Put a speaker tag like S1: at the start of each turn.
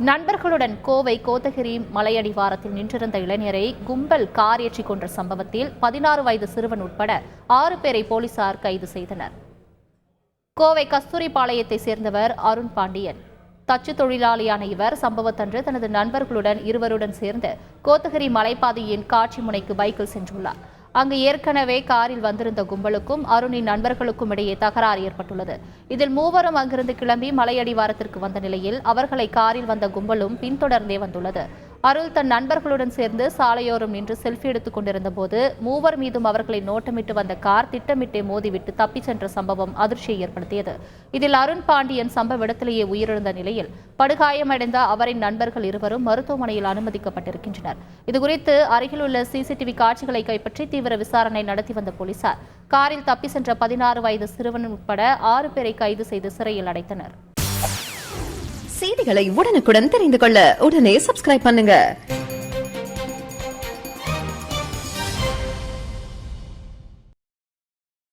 S1: நண்பர்களுடன் கோவை கோத்தகிரி மலையடிவாரத்தில் நின்றிருந்த இளைஞரை கும்பல் கார் ஏற்றி கொன்ற சம்பவத்தில் 16 வயது சிறுவன் உட்பட 6 பேரை போலீசார் கைது செய்தனர். கோவை கஸ்தூரிபாளையத்தை சேர்ந்தவர் அருண் பாண்டியன். தச்சு தொழிலாளியான இவர் சம்பவத்தன்று தனது நண்பர்களுடன் இருவருடன் சேர்ந்து கோத்தகிரி மலைப்பாதையின் காட்சி முனைக்கு பைக்கில் சென்றுள்ளார். அங்கு ஏற்கனவே காரில் வந்திருந்த கும்பலுக்கும் அருணின் நண்பர்களுக்கும் இடையே தகராறு ஏற்பட்டுள்ளது. இதில் மூவரும் அங்கிருந்து கிளம்பி மலையடிவாரத்திற்கு வந்த நிலையில் அவர்களை காரில் வந்த கும்பலும் பின்தொடர்ந்தே வந்துள்ளது. அருள் தன் நண்பர்களுடன் சேர்ந்து சாலையோரம் நின்று செல்ஃபி எடுத்துக் கொண்டிருந்த போது மூவர் மீதும் அவர்களை நோட்டமிட்டு வந்த கார் திட்டமிட்டே மோதிவிட்டு தப்பிச் சென்ற சம்பவம் அதிர்ச்சியை ஏற்படுத்தியது. இதில் அருண் பாண்டியன் சம்பவ இடத்திலேயே உயிரிழந்த நிலையில் படுகாயமடைந்த அவரின் நண்பர்கள் இருவரும் மருத்துவமனையில் அனுமதிக்கப்பட்டிருக்கின்றனர். இதுகுறித்து அருகிலுள்ள சிசிடிவி காட்சிகளை கைப்பற்றி தீவிர விசாரணை நடத்தி வந்த போலீசார் காரில் தப்பி சென்ற 16 வயது சிறுவன் உட்பட 6 பேரை கைது செய்து சிறையில் அடைத்தனர்.
S2: செய்திகளை உடனுக்குடன் தெரிந்து கொள்ள உடனே சப்ஸ்கிரைப் பண்ணுங்க.